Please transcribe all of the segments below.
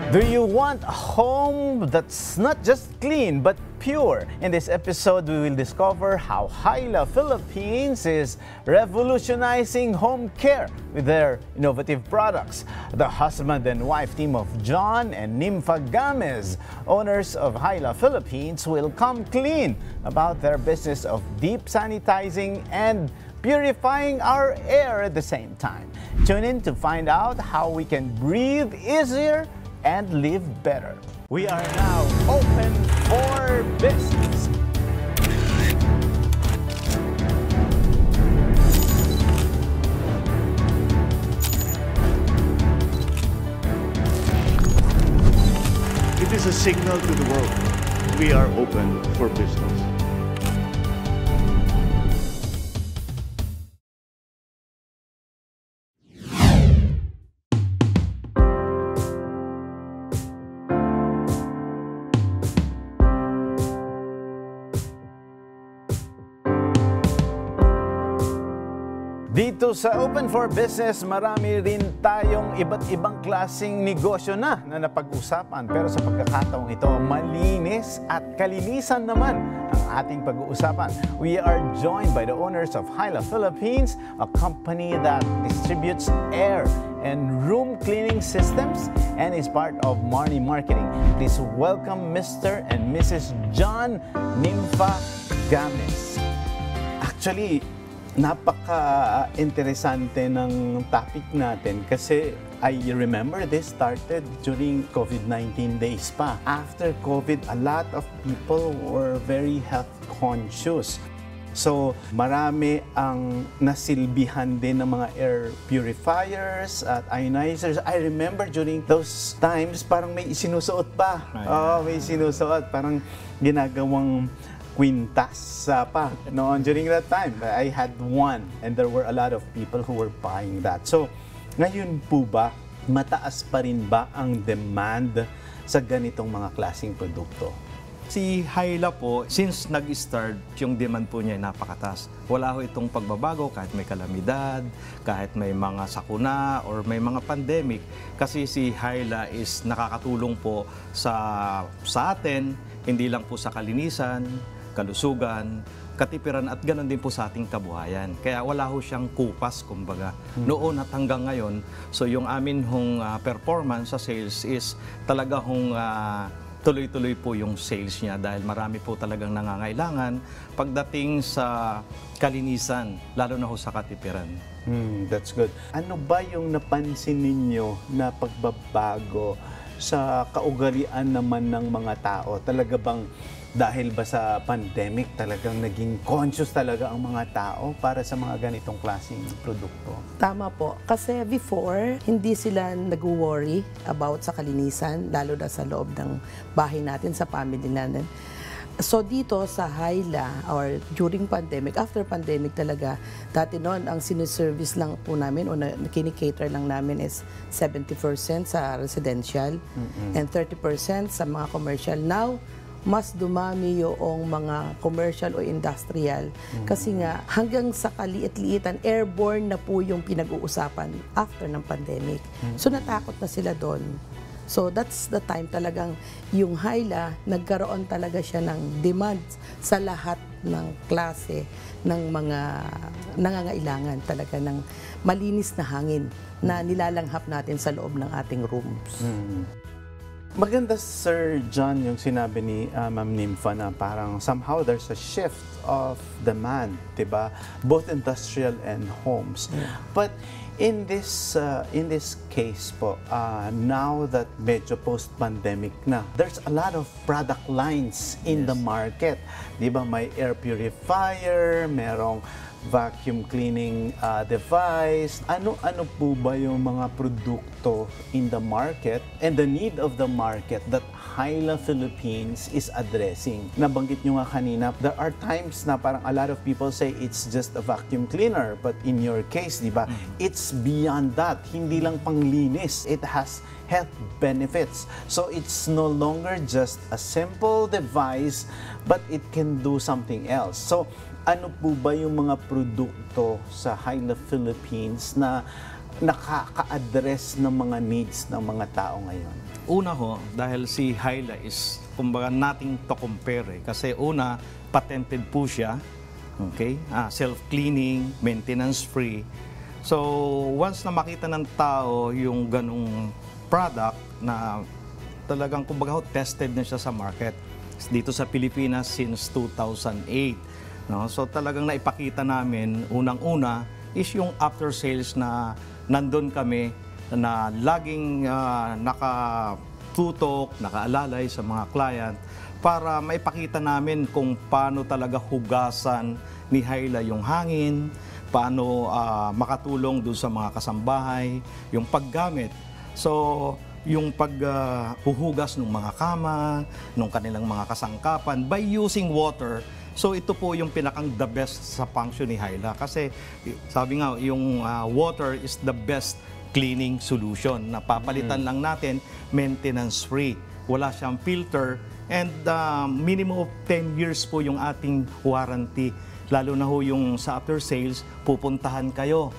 Do you want a home that's not just clean but pure? In this episode, we will discover how Hyla Philippines is revolutionizing home care with their innovative products. The husband and wife team of John and Nympha Gamez, owners of Hyla Philippines, will come clean about their business of deep sanitizing and purifying our air at the same time. Tune in to find out how we can breathe easier and live better. We are now open for business. It is a signal to the world. We are open for business. Dito sa Open for Business, marami rin tayong iba't ibang klaseng negosyo na napag-usapan. Pero sa pagkakataong ito, malinis at kalinisan naman ang ating pag-uusapan. We are joined by the owners of Hyla Philippines, a company that distributes air and room cleaning systems and is part of Marnie Marketing. Please welcome Mr. and Mrs. John Nympha Gamez. Actually, napaka-interesante ng topic natin kasi I remember this started during COVID-19 days pa. After COVID, a lot of people were very health conscious. So, marami ang nasilbihan din ng mga air purifiers at ionizers. I remember during those times, parang may isinusuot pa. May sinusuot. Parang ginagawang quintas pa noon during that time. I had one and there were a lot of people who were buying that. So, ngayon po ba, mataas pa rin ba ang demand sa ganitong mga klaseng produkto? Si Hyla po, since nag-start, yung demand po niya ay napakataas. Wala ho itong pagbabago kahit may kalamidad, kahit may mga sakuna or may mga pandemic. Kasi si Hyla is nakakatulong po sa atin, hindi lang po sa kalinisan, kalusugan, katipiran at ganoon din po sa ating kabuhayan. Kaya wala ho siyang kupas, kumbaga. Noon at hanggang ngayon, so yung amin hong performance sa sales is talaga hong tuloy-tuloy po yung sales niya dahil marami po talagang nangangailangan pagdating sa kalinisan, lalo na ho sa katipiran. That's good. Ano ba yung napansin ninyo na pagbabago sa kaugalian naman ng mga tao? Talaga bang dahil ba sa pandemic talagang naging conscious talaga ang mga tao para sa mga ganitong klaseng produkto? Tama po. Kasi before, hindi sila nag-worry about sa kalinisan, lalo na sa loob ng bahay natin, sa family natin. So dito sa Hyla, or during pandemic, after pandemic talaga, dati noon ang siniservice lang po namin o kinikater lang namin is 70% sa residential and 30% sa mga commercial. Now, mas dumami yung mga commercial o industrial kasi nga hanggang sa kaliit-liitan, airborne na po yung pinag-uusapan after ng pandemic. So natakot na sila doon. So that's the time talagang yung Hyla, nagkaroon talaga siya ng demand sa lahat ng klase ng mga nangangailangan talaga ng malinis na hangin na nilalanghap natin sa loob ng ating rooms. Maganda, Sir John, yung sinabi ni Ma'am Nympha na parang somehow there's a shift of demand, diba? Both industrial and homes. But in this case po, now that medyo post-pandemic na, there's a lot of product lines in the market. Diba? May air purifier, merong vacuum cleaning device. Ano po ba yung mga produkto in the market and the need of the market that Hyla Philippines is addressing? Nabanggit nyo nga kanina, there are times na parang a lot of people say it's just a vacuum cleaner, but in your case, di ba, it's beyond that. Hindi lang panglinis. It has health benefits. So it's no longer just a simple device, but it can do something else. So ano po ba yung mga produkto sa Hyla Philippines na nakaka-address ng mga needs ng mga tao ngayon? Una ho, dahil si Hyla is, kumbaga, nothing to compare. Kasi una, patented po siya. Okay? Self-cleaning, maintenance-free. So, once na makita ng tao yung ganung product na talagang, kumbaga, tested na siya sa market dito sa Pilipinas since 2008. No? So, talagang naipakita namin, unang-una, is yung after sales na nandun kami na laging nakatutok, nakaalalay sa mga client para maipakita namin kung paano talaga hugasan ni Hyla yung hangin, paano makatulong dun sa mga kasambahay, yung paggamit. So, yung paghuhugas ng mga kama, ng kanilang mga kasangkapan by using water. So ito po yung pinakang the best sa function ni Hyla kasi sabi nga yung water is the best cleaning solution na papalitan lang natin maintenance free. Wala siyang filter and minimum of 10 years po yung ating warranty. Lalo na ho yung sa after sales, pupuntahan kayo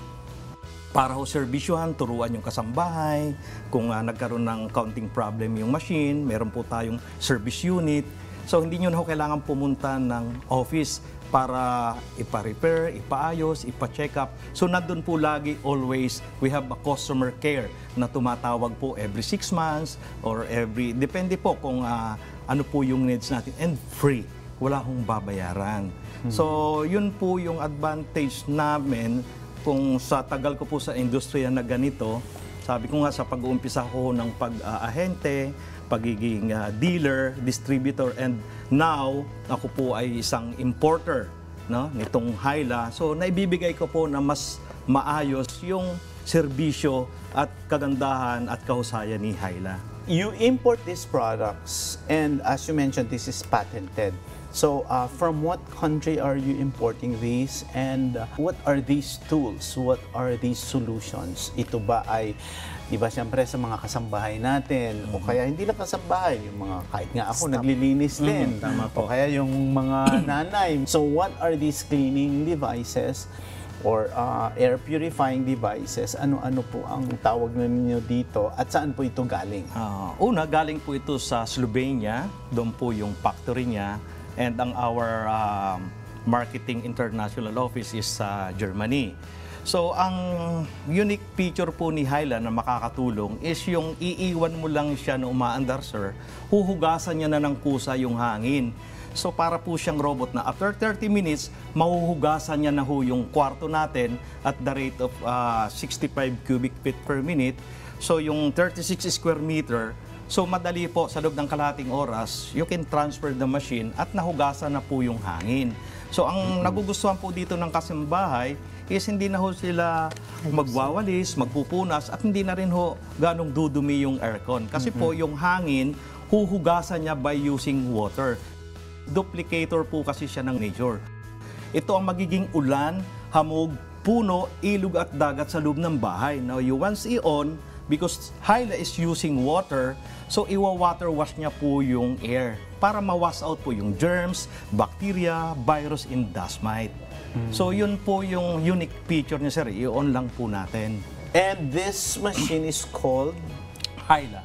para ho servisyohan, turuan yung kasambahay. Kung nagkaroon ng counting problem yung machine, meron po tayong service unit. So hindi nyo na ho kailangan pumunta ng office para ipa-repair, ipaayos, ipa-check up. So nandun po lagi, always, we have a customer care na tumatawag po every 6 months or depende po kung ano po yung needs natin. And free, wala hong babayaran. So yun po yung advantage namin kung sa tagal ko po sa industriya na ganito. Sabi ko nga sa pag-uumpisa ko ng pag-ahente, pagiging dealer, distributor, and now ako po ay isang importer, no, nitong Hyla. So naibibigay ko po na mas maayos yung serbisyo at kagandahan at kahusayan ni Hyla. You import these products and as you mentioned, this is patented. So from what country are you importing these and what are these tools? What are these solutions? Ito ba ay, di ba siyempre sa mga kasambahay natin o kaya hindi lang kasambahay, yung mga kahit nga ako naglilinis din. Tama po. O kaya yung mga nanay. So what are these cleaning devices or air purifying devices? Ano-ano po ang tawag na ninyo dito at saan po ito galing? Una, galing po ito sa Slovenia. Doon po yung factory niya. And our marketing international office is sa Germany. So, ang unique feature po ni Hyla na makakatulong is yung iiwan mo lang siya na umaandar, sir, huhugasan niya na ng kusa yung hangin. So, para po siyang robot na after 30 minutes, mahuhugasan niya na ho yung kwarto natin at the rate of 65 cubic feet per minute. So, yung 36 square meter, so madali po sa loob ng kalahating oras, you can transfer the machine at nahugasan na po yung hangin. So ang nagugustuhan po dito ng kasambahay is hindi na ho sila magwawalis, magpupunas at hindi na rin ho ganong dudumi yung aircon. Kasi po yung hangin, huhugasan niya by using water. Duplicator po kasi siya ng nature. Ito ang magiging ulan, hamog, puno, ilog at dagat sa loob ng bahay. Now you once i-on, because Hyla is using water, so iwa-water wash niya po yung air para ma-wash out po yung germs, bacteria, virus, and dust mite. So yun po yung unique feature niya, sir. I-on lang po natin. And this machine is called Hyla.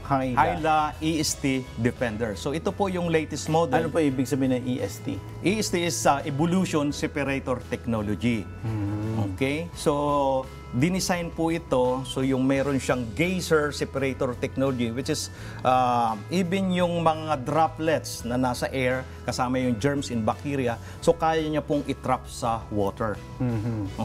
Hyla. EST Defender. So ito po yung latest model. Ano po ibig sabihin ng EST? EST is Evolution Separator Technology. Okay? So, dinesign po ito. So, yung meron siyang geyser separator technology, which is even yung mga droplets na nasa air, kasama yung germs and bacteria, so kaya niya pong itrap sa water.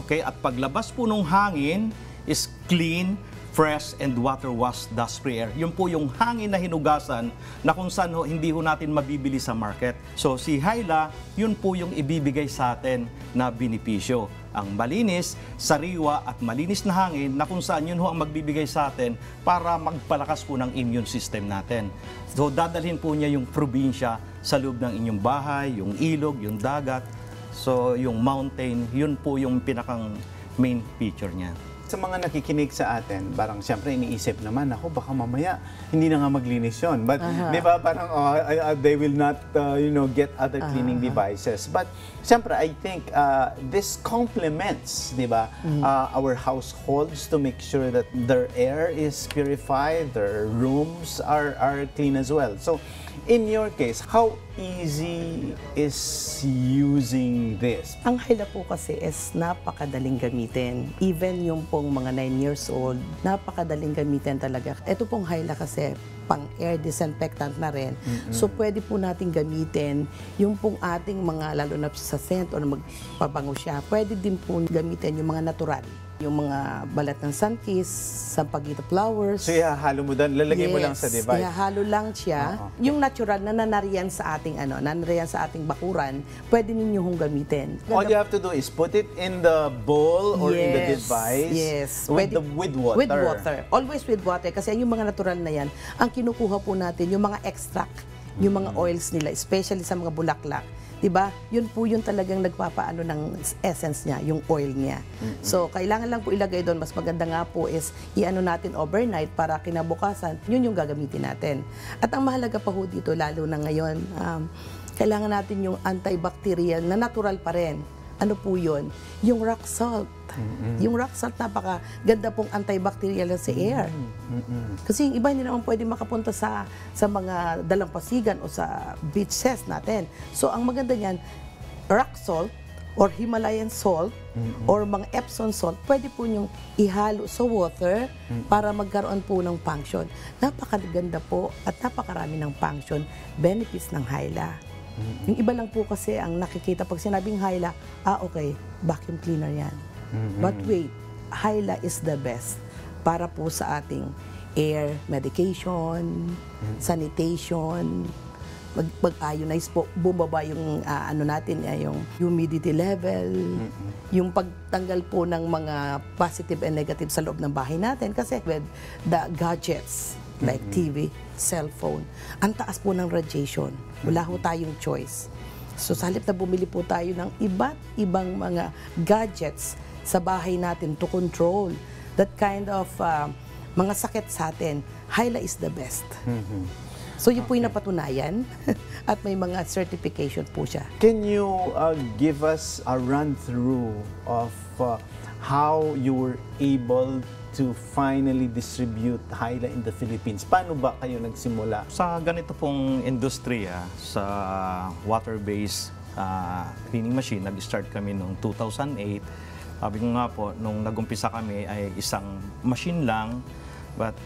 Okay? At paglabas po ng hangin is clean, fresh, and water wash dust-free air. Yun po yung hangin na hinugasan na kung saan hindi ho natin mabibili sa market. So si Hyla, yun po yung ibibigay sa atin na benepisyo. Ang malinis, sariwa at malinis na hangin na kung saan yun ho ang magbibigay sa atin para magpalakas po ng immune system natin. So dadalhin po niya yung probinsya sa loob ng inyong bahay, yung ilog, yung dagat, so yung mountain, yun po yung pinakang main feature niya. Sa mga nakikinig sa atin, parang siyempre iniisip naman, ako baka mamaya hindi na nga maglinis yun. But di ba parang they will not get other cleaning devices. But siyempre I think this complements, di ba, our households to make sure that their air is purified, their rooms are clean as well. So in your case, how easy is using this? Ang Hyla po kasi is napakadaling gamitin. Even yung pong mga 9 years old, napakadaling gamitin talaga. Ito pong Hyla kasi pang air disinfectant na rin. So pwede po natin gamitin yung pong ating mga, lalo na sa scent o na magpabango siya, pwede din po gamitin yung mga natural. Yung mga balat ng sunkiss, sampagita flowers. So ihahalo mo doon, lalagay mo lang sa device. Ihahalo lang siya. Yung natural na nanariyan sa ating nanariyan sa ating bakuran, pwede ninyo hong gamitin. All you have to do is put it in the bowl or in the device with water. With water. Always with water kasi yung mga natural na yan, ang kinukuha po natin yung mga extract, yung mga oils nila, especially sa mga bulaklak. Diba? Yun po yung talagang nagpapaano ng essence niya, yung oil niya. So, kailangan lang po ilagay doon. Mas maganda nga po is iano natin overnight para kinabukasan, yun yung gagamitin natin. At ang mahalaga pa ho dito, lalo na ngayon, kailangan natin yung antibacterial na natural pa rin. Ano po yun? Yung rock salt. Yung rock salt, napaka-ganda pong antibacterial sa air. Kasi yung iba hindi naman pwede makapunta sa mga dalampasigan o sa beaches natin. So, ang maganda niyan, rock salt or Himalayan salt or mga Epsom salt, pwede po nyong ihalo sa water para magkaroon po ng function. Napakaganda po at napakarami ng function, benefits ng Hyla. Yung iba lang po kasi ang nakikita pag sinabing Hyla, okay, vacuum cleaner yan. But wait, Hyla is the best para po sa ating air medication, sanitation, mag-ionize po, bumaba yung yung humidity level, yung pagtanggal po ng mga positive and negative sa loob ng bahay natin kasi with the gadgets like TV, cellphone, ang taas po ng radiation. Wala ho tayong choice. So sa halip na bumili po tayo ng iba't ibang mga gadgets sa bahay natin to control that kind of mga sakit sa atin, Hyla is the best. So yun po yung napatunayan at may mga certification po siya. Can you give us a run-through of how you were able to finally distribute Hyla in the Philippines? Paano ba kayo nagsimula? Sa ganito pong industriya, sa water-based cleaning machine, nag-start kami noong 2008. Sabi ko nga po, nung nag-umpisa kami ay isang machine lang, but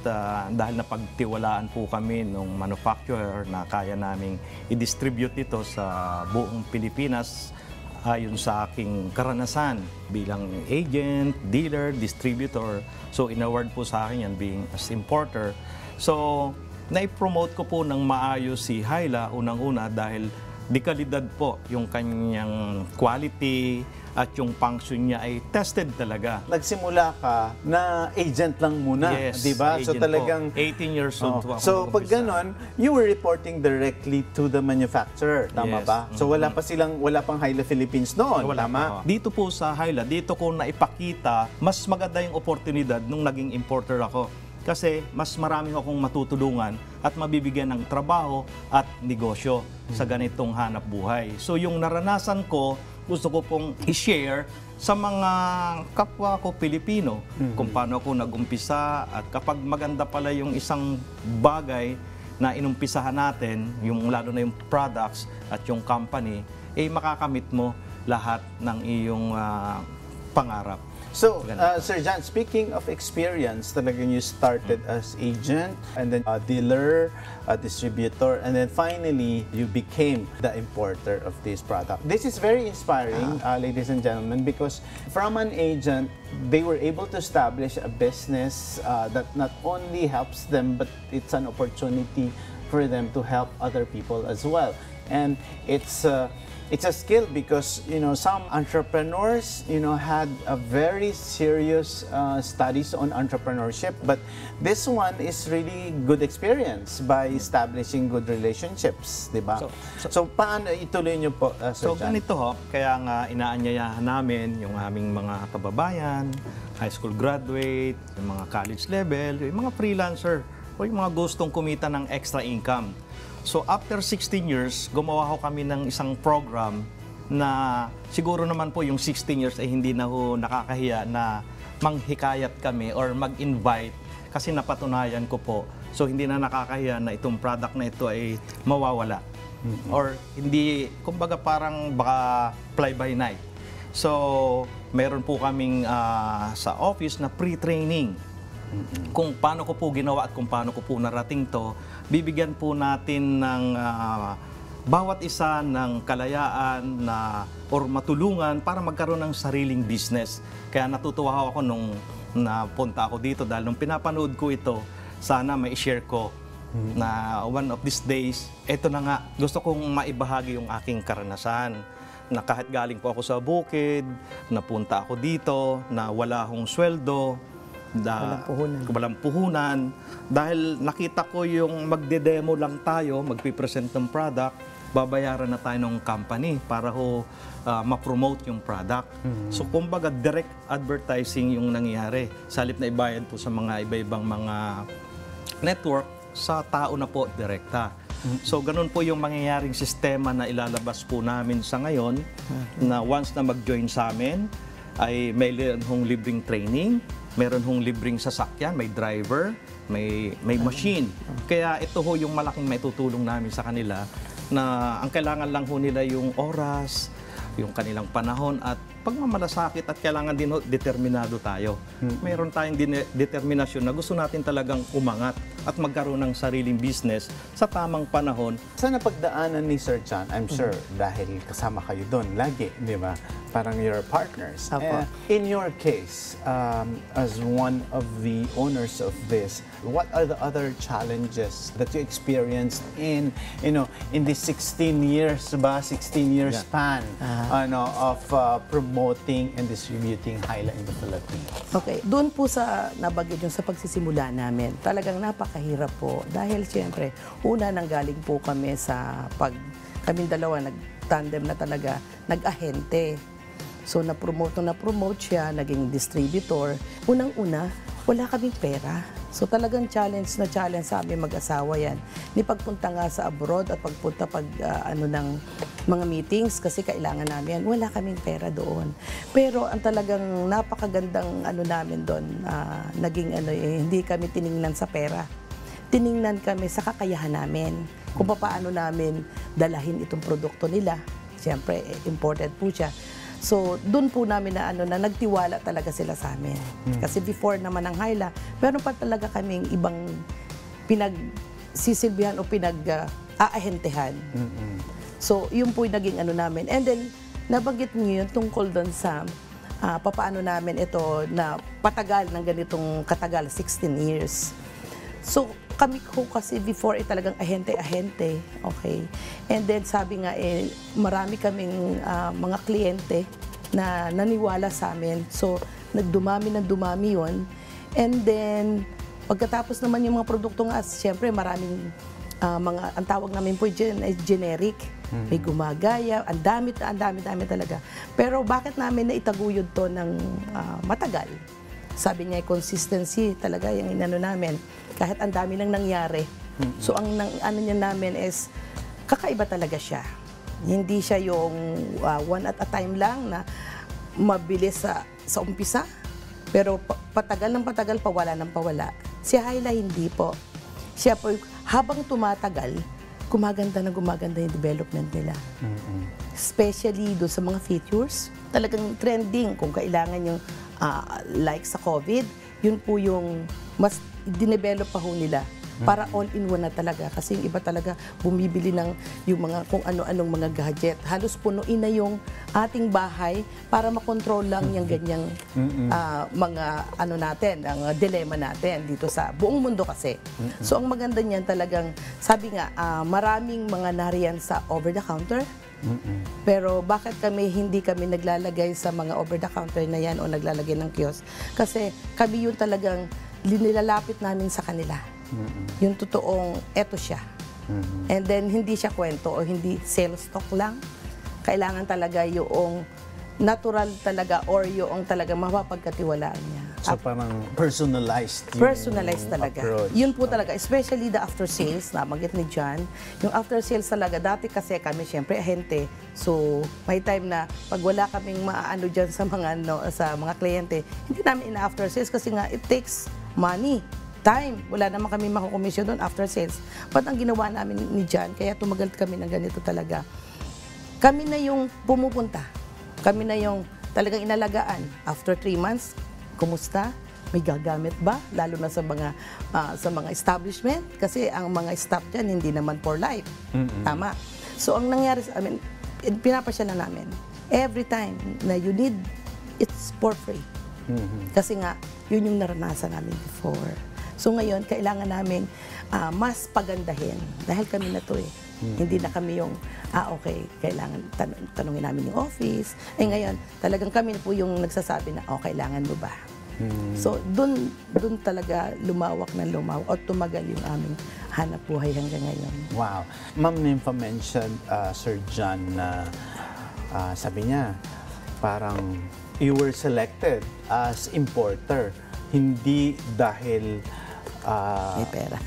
dahil napagtiwalaan po kami nung manufacturer na kaya naming i-distribute ito sa buong Pilipinas, ayon sa aking karanasan bilang agent, dealer, distributor. So, in-award po sa akin yan being as importer. So, na-promote ko po ng maayos si Hyla unang-una dahil dekalidad po yung kanyang quality at yung function niya ay tested talaga. Nagsimula ka na agent lang muna, yes, di ba? So talagang 18 years old po ako. So pag ganon, you were reporting directly to the manufacturer, tama ba? So wala pang Hyla Philippines noon, tama? Dito po sa Hyla, dito ko naipakita, mas maganda yung oportunidad nung naging importer ako. Kasi mas marami akong matutulungan at mabibigyan ng trabaho at negosyo sa ganitong hanap buhay. So yung naranasan ko, gusto ko pong i-share sa mga kapwa ko Pilipino kung paano ako nag-umpisa at kapag maganda pala yung isang bagay na inumpisahan natin, yung lalo na yung products at yung company, makakamit mo lahat ng iyong pangarap. So, Sir John, speaking of experience, talagang you started as agent, and then dealer, distributor, and then finally, you became the importer of this product. This is very inspiring, ladies and gentlemen, because from an agent, they were able to establish a business that not only helps them, but it's an opportunity for them to help other people as well. And it's it's a skill because, some entrepreneurs, had a very serious studies on entrepreneurship, but this one is really good experience by establishing good relationships, di ba? So paano ituloy niyo po, Sir So John? ganito ho, kaya nga inaanyayahan namin yung aming mga kababayan, high school graduate, yung mga college level, yung mga freelancer, o yung mga gustong kumita ng extra income. So after 16 years, gumawa ho kami ng isang program na siguro naman po yung 16 years ay hindi na ho nakakahiya na manghikayat kami or mag-invite kasi napatunayan ko po. So hindi na nakakahiya na itong product na ito ay mawawala. Or hindi, kumbaga parang baka fly by night. So meron po kaming sa office na pre-training. Kung paano ko po ginawa at kung paano ko po narating to, bibigyan po natin ng bawat isa ng kalayaan or matulungan para magkaroon ng sariling business. Kaya natutuwa ako nung napunta ako dito dahil nung pinapanood ko ito, sana may share ko na one of these days, eto na nga, gusto kong maibahagi yung aking karanasan na kahit galing po ako sa bukid, napunta ako dito, na wala akong sweldo, walang puhunan. Dahil nakita ko yung magde-demo lang tayo, magpipresent ng product, babayaran na tayo ng company para ma-promote yung product. So kumbaga direct advertising yung nangyayari. Sa halip na ibayad po sa mga iba-ibang mga network, sa tao na po direkta. So ganun po yung mangyayaring sistema na ilalabas po namin sa ngayon, na once na mag-join sa amin, ay may hong libreng training, meron hong libreng sasakyan, may driver, may machine. Kaya ito ho yung malaking maitutulong namin sa kanila, na ang kailangan lang ho nila yung oras, yung kanilang panahon at pagmamalasakit, at kailangan din ho determinado tayo. Meron tayong determinasyon na gusto natin talagang umangat at magkaroon ng sariling business sa tamang panahon. Sa napagdaanan ni Sir John, I'm sure dahil kasama kayo doon lagi, di ba? Parang your partners. In your case, as one of the owners of this, what are the other challenges that you experienced in this 16 years span of promoting and distributing Hyla in the Philippines? Okay, doon po sa nabagay yung sa pagsisimula namin, talagang napakahirap po. Dahil siyempre, una nanggaling po kami kaming dalawa, nag-tandem na talaga, nag-ahente. So na-promote siya, naging distributor. Unang-una, wala kaming pera. So talagang challenge sa amin mag-asawa yan. Ni pagpunta nga sa abroad at pagpunta ng mga meetings kasi kailangan namin yan, wala kaming pera doon. Pero ang talagang napakagandang namin doon, naging hindi kami tiningnan sa pera. Tiningnan kami sa kakayahan namin. Kung paano namin dalahin itong produkto nila. Siyempre, imported po siya. So, doon po namin na nagtiwala talaga sila sa amin. Kasi before naman ng Hyla, meron pa talaga kaming ibang pinagsisilbihan o pinag-aahentehan. So, yun po yung naging namin. And then, nabanggit niyo yun tungkol doon sa papaano namin ito na patagal ng ganitong katagal, 16 years. So, kami ko kasi before talagang ahente-ahente, okay? And then sabi nga marami kaming mga kliyente na naniwala sa amin. So, nagdumami yun. And then, pagkatapos naman yung mga produkto nga, siyempre maraming ang tawag namin po ay generic. May gumagaya, ang dami talaga. Pero bakit namin naitaguyod to ng matagal? Sabi niya, consistency talaga yung namin. Kahit ang dami nang nangyari. So, ang niya namin is, kakaiba talaga siya. Hindi siya yung one at a time lang na mabilis sa umpisa. Pero patagal ng patagal, pawala ng pawala. Si Hyla hindi po. Siya po, habang tumatagal, gumaganda yung development nila. Especially doon sa mga features. Talagang trending kung kailangan yung like sa COVID, yun po yung mas dinevelop pa ho nila para all-in-one na talaga. Kasi yung iba talaga bumibili ng yung mga kung ano-anong mga gadget. Halos punuin na yung ating bahay para makontrol lang yung ganyang mga natin, ang dilemma natin dito sa buong mundo kasi. So ang maganda niyan talagang, sabi nga, maraming mga nariyan sa over-the-counter, Pero bakit hindi kami naglalagay sa mga over-the-counter na yan o naglalagay ng kiosk? Kasi kami yung talagang nilalapit namin sa kanila. Yung totoong, eto siya. And then, hindi siya kwento o hindi sales stock lang. Kailangan talaga yung natural talaga or yung talaga mapapagkatiwalaan niya. So parang personalized yung Personalized talaga. approach. Yun po talaga, especially the after sales, nabanggit ni John. Yung after sales talaga, dati kasi kami syempre ahente. So may time na pag wala kaming maano dyan sa mga, sa mga kliyente, hindi namin ina-after sales kasi nga it takes money, time. Wala naman kami makukomisyon doon after sales. But ang ginawa namin ni John, kaya tumagal kami ng ganito talaga, kami na yung pumupunta. Kami na yung talagang inalagaan. After 3 months, kumusta? May gagamit ba? Lalo na sa mga establishment. Kasi ang mga staff dyan, hindi naman for life. Tama. So, ang nangyari, pinapasya na namin. Every time na you need, it's for free. Kasi nga, yun yung naranasan namin before. So, ngayon, kailangan namin mas pagandahin. Dahil kami na to eh. Hindi na kami yung, okay, kailangan tanungin namin yung office. Ngayon, talagang kami po yung nagsasabi na, kailangan mo ba? So, dun talaga lumawak o tumagal yung aming hanap buhay hanggang ngayon. Wow. Ma'am Nympha mentioned, Sir John, na sabi niya, parang you were selected as importer. Hindi dahil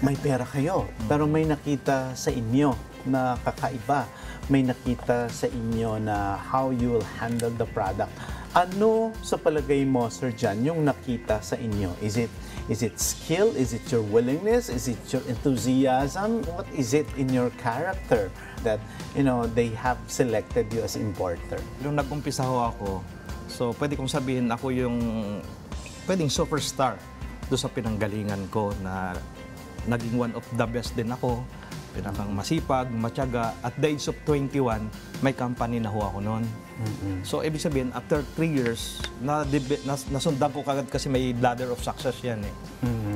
may pera kayo, pero may nakita sa inyo na kakaiba. May nakita sa inyo na how you will handle the product. Ano sa palagay mo, Sir John, yung nakita sa inyo? Is it skill? Is it your willingness? Is it your enthusiasm? What is it in your character that, they have selected you as importer? Nung nag-umpisa ho ako, so pwede kong sabihin ako yung pwedeng superstar doon sa pinanggalingan ko na naging one of the best din ako. Pinakang masipag, matyaga. At the age of 21, may company na ho ako noon. So, ibig sabihin, after 3 years, nasundan ko kagad kasi may ladder of success yan eh.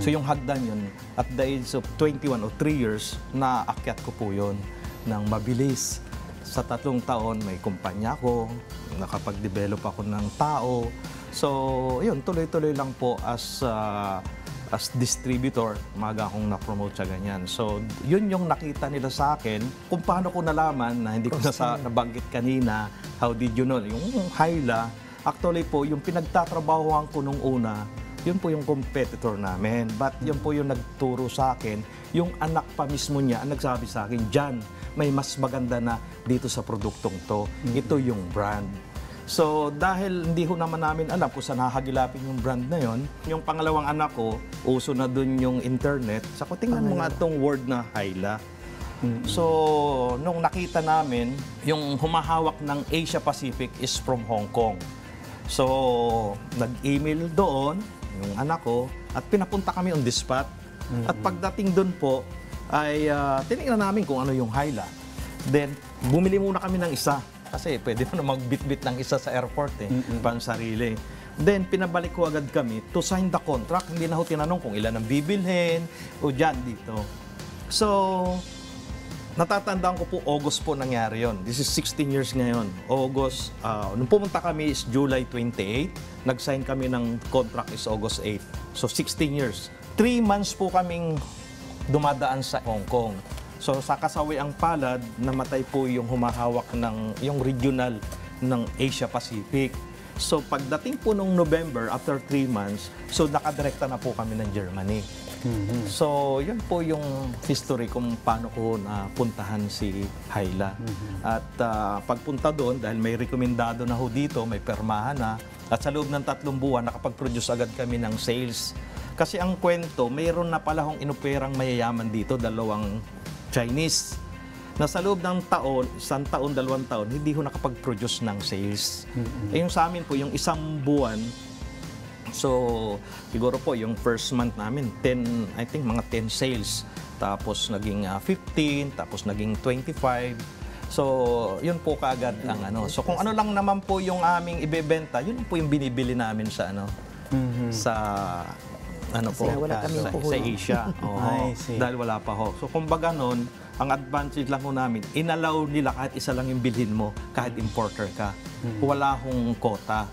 So, yung hagdan yun, at the age of 21 o 3 years, naakyat ko po yun ng mabilis. Sa 3 taon, may kumpanya ko, nakapag-develop ako ng tao. So, yun, tuloy-tuloy lang po as distributor, maga akong na-promote sa ganyan. So, yun yung nakita nila sa akin. Kung paano ko nalaman, na hindi ko nabanggit kanina, how did you know? Yung Hyla, actually po, yung pinagtatrabahoan ko nung una, yun po yung competitor namin. But yun po yung nagturo sa akin. Yung anak pa mismo niya, ang nagsabi sa akin, John, may mas maganda na dito sa produktong to. Ito yung brand. So, dahil hindi ho naman namin alam kung saan hahagilapin yung brand na yon, yung pangalawang anak ko, uso na dun yung internet. Sa ko, tingnan mo nga itong word na Hyla. So, nung nakita namin, yung humahawak ng Asia Pacific is from Hong Kong. So, nag-email doon, yung anak ko, at pinapunta kami on the spot. At pagdating doon po, ay tinignan namin kung ano yung Hyla. Then, bumili muna kami ng isa. Kasi pwede mo na magbitbit ng isa sa airport pang sarili. Then, pinabalik ko agad kami to sign the contract. Hindi na ho tinanong kung ilan ang bibilhin o dyan dito. So, natatandaan ko po, August po nangyari yon. This is 16 years ngayon. August, nung pumunta kami is July 28. Nag-sign kami ng contract is August 8. So, 16 years. 3 months po kaming dumadaan sa Hong Kong. So sa kasawiang palad, namatay po yung humahawak ng yung regional ng Asia Pacific. So pagdating po nung November, after 3 months, so nakadirekta na po kami ng Germany. So yun po yung history kung paano ko napuntahan si Hyla. At pagpunta doon, dahil may rekomendado na ho dito, may permahan na, at sa loob ng 3 buwan, nakapag-produce agad kami ng sales. Kasi ang kwento, mayroon na pala hong inuperang mayayaman dito, 2 Chinese, na sa loob ng taon, 1 taon, 2 taon, hindi ho nakapag-produce ng sales. Yung sa amin po, yung 1 buwan, so siguro po yung first month namin, 10, I think mga 10 sales. Tapos naging 15, tapos naging 25. So, yun po kaagad ang ano. So, kung ano lang naman po yung aming ibebenta, yun po yung binibili namin sa ano, sa ano Kasi po, wala kaming sa puhunan. Asia. Oo, I see. dahil wala pa ho. So kumbaga nun, ang advantage lang ho namin, inallow nila kahit isa lang yung bilhin mo, kahit importer ka. Wala hong quota.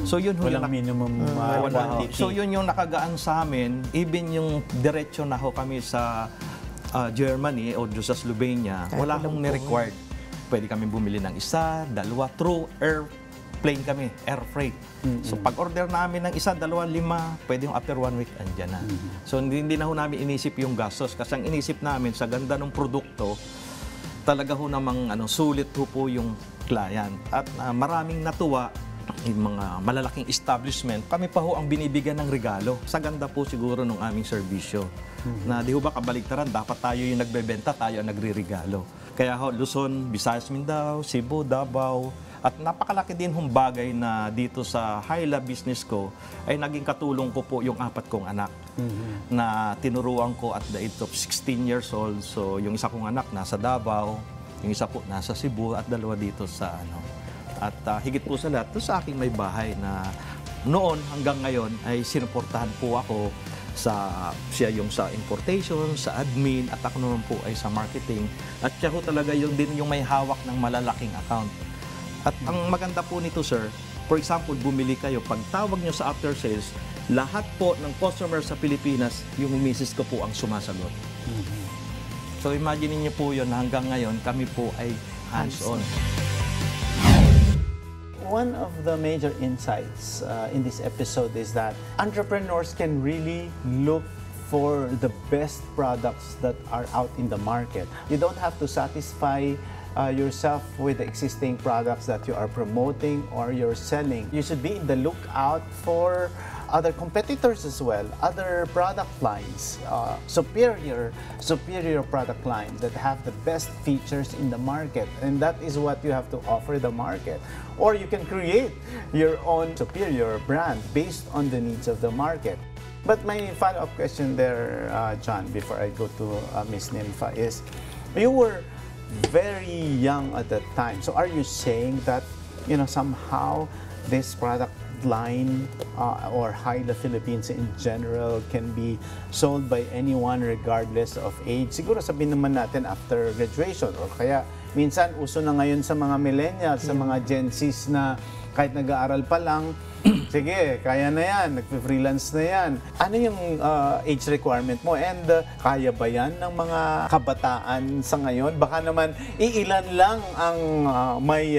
So yun ho Walang yung minimum wala. quantity. So yun yung nakagaan sa amin, even yung diretso na ho kami sa Germany o doon sa Slovenia, Kahit wala walang hong ni-required. Pwede kami bumili ng isa, dalawa, through airplane kami, air freight. So pag order namin ng isa, dalawa, 5, pwede yung after 1 week, andyan na. So hindi na ho namin inisip yung gastos kasi ang inisip namin sa ganda ng produkto, talaga ho namang sulit ho po yung client. At maraming natuwa, yung mga malalaking establishment, kami pa ho ang binibigyan ng regalo. Sa ganda po siguro ng aming serbisyo. Na di ho ba kabaligtaran, dapat tayo yung nagbebenta, tayo ang nagre-regalo. Kaya ho, Luzon, Visayas, Mindanao, Cebu, Davao, at napakalaki din hong bagay na dito sa Hyla business ko ay naging katulong ko po yung 4 kong anak na tinuruan ko at the age of 16 years old. So yung isa kong anak nasa Davao, yung isa po nasa Cebu at 2 dito sa At higit po sa lahat, sa aking may bahay na noon hanggang ngayon ay sinuportahan po ako siya yung sa importation, sa admin, at ako naman po ay sa marketing. At siya po talaga yung din yung may hawak ng malalaking account. At ang maganda po nito, sir, for example, bumili kayo, pag tawag nyo sa after sales, lahat po ng customer sa Pilipinas, yung misis ko po ang sumasagot. So imagine niyo po yun, hanggang ngayon, kami po ay hands-on. One of the major insights in this episode is that entrepreneurs can really look for the best products that are out in the market. You don't have to satisfy yourself with the existing products that you are promoting or you're selling. You should be in the lookout for other competitors as well, other product lines, superior product lines that have the best features in the market, and that is what you have to offer the market. Or you can create your own superior brand based on the needs of the market. But my follow-up question there, John, before I go to Ms. Nympha, is you were very young at that time. So are you saying that somehow this product line or Hyla Philippines in general can be sold by anyone regardless of age? Siguro sabihin naman natin after graduation, or kaya minsan uso na ngayon sa mga millennials, sa mga Gen Zs na kahit nag-aaral pa lang, sige, kaya na yan, nagpe-freelance na yan. Ano yung age requirement mo? And kaya ba yan ng mga kabataan sa ngayon? Baka naman iilan lang ang may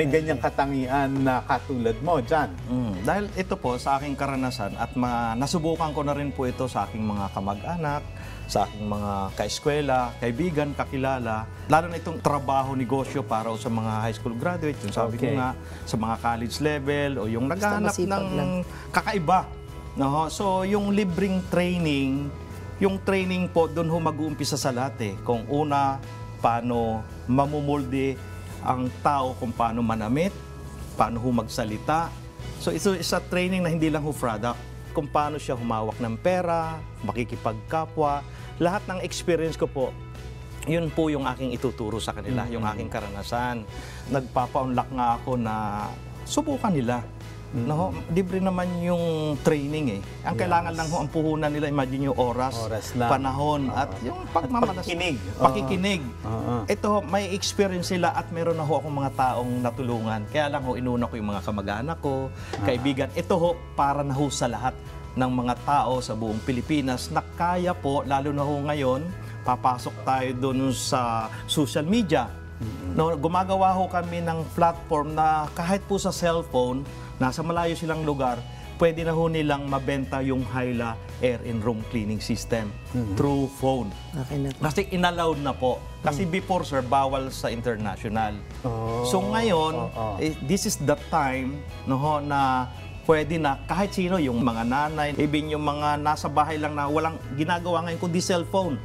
ganyang katangian na katulad mo, John. Dahil ito po sa aking karanasan at nasubukan ko na rin po ito sa aking mga kamag-anak, sa aking mga kaeskwela, kaibigan, kakilala, lalo na itong trabaho, negosyo para sa mga high school graduate, yung sabi ko nga, sa mga college level o yung naghahanap ng kakaiba. No? So yung libreng training, yung training po doon ho mag-uumpisa sa lahat Kung una, paano mamumulde ang tao, kung paano manamit, paano ho magsalita. So ito isa training na hindi lang ho product, kung paano siya humawak ng pera, makikipagkapwa. Lahat ng experience ko po, yun po yung aking ituturo sa kanila, yung aking karanasan. Nagpapa-unlock nga ako na subukan nila. Libre naman yung training Ang kailangan lang ho, ang puhunan nila, imagine yung oras panahon, at yung pakikinig. Ito, may experience sila at meron na ho akong mga taong natulungan. Kaya lang ho, inuna ko yung mga kamag-anak ko, kaibigan. Ito ho, para na ho sa lahat ng mga tao sa buong Pilipinas na kaya po, lalo na ho ngayon, papasok tayo doon sa social media. Gumagawa ho kami ng platform na kahit po sa cellphone, nasa malayo silang lugar, pwede na ho nilang mabenta yung Hyla Air and Room Cleaning System through phone. Okay na. Kasi inallowed na po. Kasi before, sir, bawal sa international. So ngayon, this is the time na pwede na kahit sino, yung mga nanay, even yung mga nasa bahay lang na walang ginagawa ngayon kundi cellphone.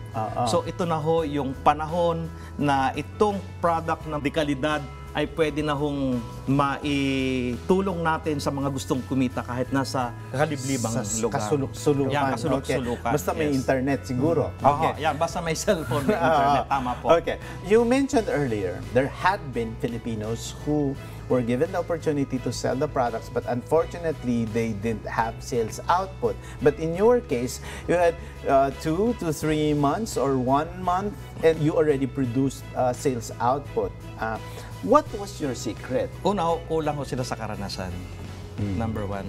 So ito na ho yung panahon na itong product na dekalidad ay pwede na hong maitulong natin sa mga gustong kumita kahit nasa kaliblibang lugar. Kasuluk-sulukan. Yan, kasuluk-sulukan. Basta may internet siguro. Yan, basta may cellphone, may internet. Tama po. Okay. You mentioned earlier, there had been Filipinos who were given the opportunity to sell the products, but unfortunately, they didn't have sales output. But in your case, you had 2 to 3 months or 1 month, and you already produced sales output. What was your secret? Una, kulang ho sila sa karanasan. Number one,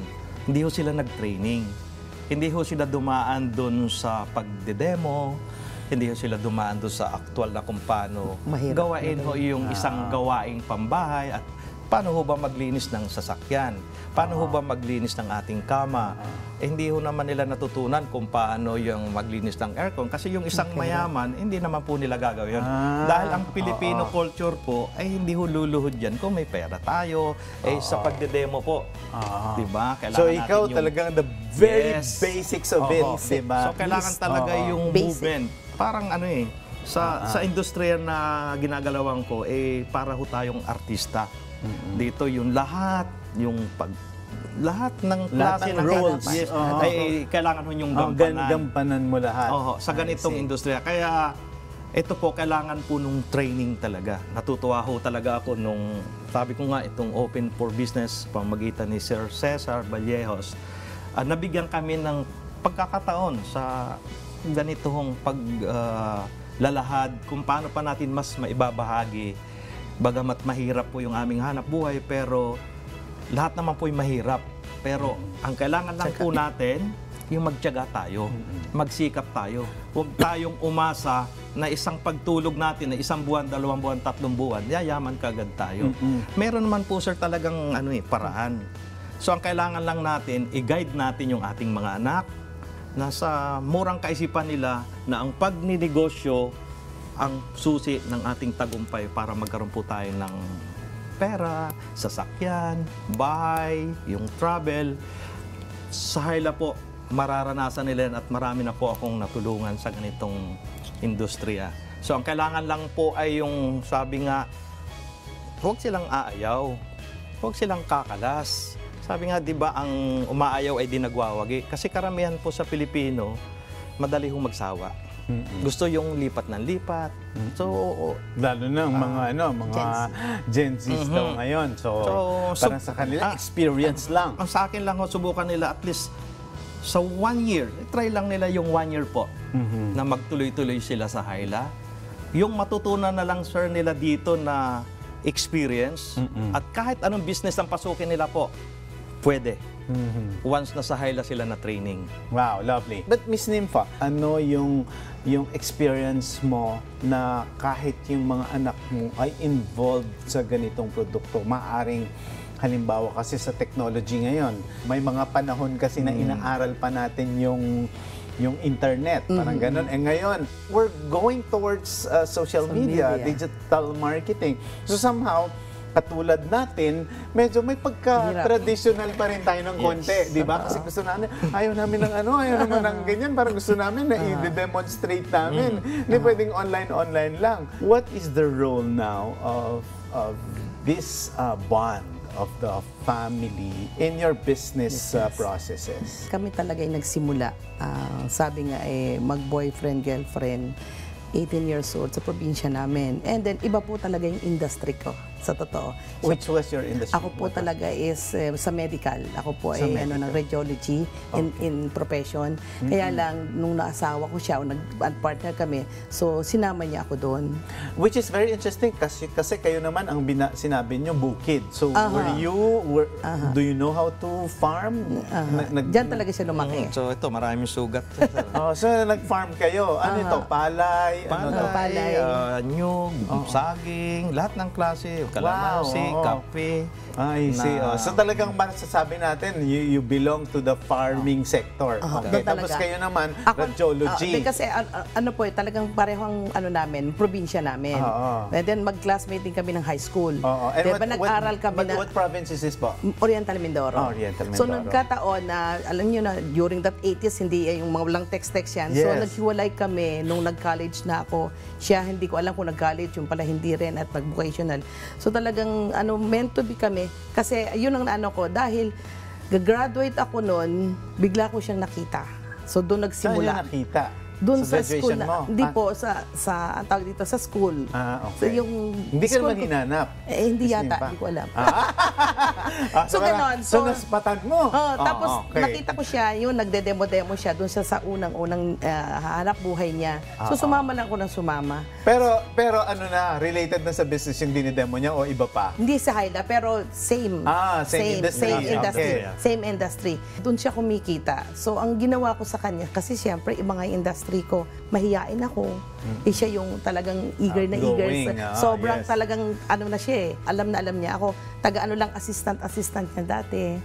hindi ho sila nag-training. Hindi ho sila dumaan doon sa pagdedemo, hindi ho sila dumaan doon sa aktual na kung paano Mahirap gawain ho yung isang gawaing pambahay at paano ho ba maglinis ng sasakyan, paano ho ba maglinis ng ating kama. Hindi ho naman nila natutunan kung paano yung maglinis ng aircon kasi yung isang mayaman, hindi naman po nila gagawin yun. Dahil ang Filipino culture po ay hindi ho luluhod yan kung may pera tayo, sa pagdedemo po. Diba? Kailangan So ikaw natin yung talagang the very Yes. basics of it, Oo. diba? So kailangan talaga yung Basic. movement. Parang ano sa industriya na ginagalawan ko, para ho tayong artista. Dito yung lahat ng klase ng roles. Yes, Oo. ay kailangan ho yung gampanan. Gampanan mo lahat. Sa ganitong industriya. Kaya ito po, kailangan po nung training talaga. Natutuwa ho talaga ako nung, sabi ko nga, itong Open for Business, pamagitan ni Sir Cesar Vallejos, nabigyan kami ng pagkakataon sa ganitong paglalahad kung paano pa natin mas maibabahagi. Bagamat mahirap po yung aming hanap buhay, pero lahat naman po yung mahirap. Pero ang kailangan lang po natin, yung magtiyaga tayo, magsikap tayo. Huwag tayong umasa na isang pagtulog natin na 1 buwan, 2 buwan, 3 buwan, yayaman kagad tayo. Meron naman po, sir, talagang paraan. So ang kailangan lang natin, i-guide natin yung ating mga anak na sa murang kaisipan nila na ang pagninegosyo ang susi ng ating tagumpay para magkaroon po tayo ng pera, sasakyan, bahay, yung travel. Sa Hyla po, mararanasan nila yan at marami na po akong natulungan sa ganitong industriya. So ang kailangan lang po ay yung sabi nga, huwag silang aayaw, huwag silang kakalas. Sabi nga, di ba, ang umaayaw ay di nagwawagi. Kasi karamihan po sa Pilipino, madali hong magsawa. Gusto yung lipat ng lipat. So, lalo na ang mga Gen Zs daw ngayon. So parang sa kanila, experience lang. Ang sa akin lang, subukan nila at least sa 1 year, try lang nila yung 1 year po na magtuloy-tuloy sila sa Hyla. Yung matutunan na lang, sir, nila dito na experience at kahit anong business ang pasukin nila po, pwede. Once nasa Hyla sila na training. Wow, lovely. But Miss Nympha, ano yung experience mo na kahit yung mga anak mo ay involved sa ganitong produkto? Maaring halimbawa kasi sa technology ngayon, may mga panahon kasi na inaaral pa natin yung internet, parang ganun. Eh ngayon, we're going towards social media, digital marketing. So somehow, katulad natin, medyo may pagka-traditional pa rin tayo ng konti, di ba? Kasi gusto namin, ayaw namin ng ganyan, parang gusto namin na i-demonstrate namin. Hindi pwedeng online lang. What is the role now of this bond of the family in your business processes? Kami talaga ay nagsimula. Sabi nga mag-boyfriend, girlfriend, 18 years old sa probinsya namin. And then, iba po talaga yung industry ko, sa totoo. Which was your industry? Ako po talaga is sa medical. Ako po ay ng radiology in profession. Kaya lang, nung naasawa ko siya, nag-partner kami, so sinama niya ako doon. Which is very interesting kasi kayo naman ang sinabi niyo bukid. So, do you know how to farm? Diyan talaga siya lumaki. So ito, maraming sugat. So, nag-farm kayo. Ano ito? Palay? Palay. Nyug, saging, lahat ng klase. Kalamansi, kape. I see. So talagang masasabi natin, you belong to the farming sector. Okay. Tapos kayo naman, radiology. Kasi ano po, talagang parehong namin, probinsya namin. And then mag-classmate din kami ng high school. Diba nag-aral kami na... What province is this po? Oriental Mindoro. Oriental Mindoro. So nagkataon na, alam nyo na, during that 80s, hindi yung mga walang text-text yan. Yes. So naghiwalay kami nung nag-college na ako. Siya, hindi ko alam kung nag-college, yung pala hindi rin at nag-vocational. So talagang meant to be kami. Kasi yun ang ko, dahil graduate ako noon, bigla ko siyang nakita. So doon nagsimula. Saan niya nakita? Doon Sa sa school graduation na, mo? hindi po, ang tawag dito, sa school. Okay. So yung Hindi ka school naman ko- hinanap? hindi Miss yata, Nimfa? hindi ko alam. So, ganon. So, naspatan mo? Tapos Okay. nakita ko siya, yun, nagde-demo-demo siya doon sa unang hanap buhay niya. So sumama lang ako ng sumama. Pero ano na, related na sa business yung dinidemo niya o iba pa? Hindi sa Haida, pero same. Same industry. Same industry. Okay. Same industry. Doon siya kumikita. So, ang ginawa ko sa kanya, kasi siyempre, yung mga industry ko, mahiyain ako. Siya yung talagang eager na eager. Outgoing, Sobrang yes. talagang, ano na siya eh. Alam na alam niya. Ako, taga-ano lang, assistant niya dati.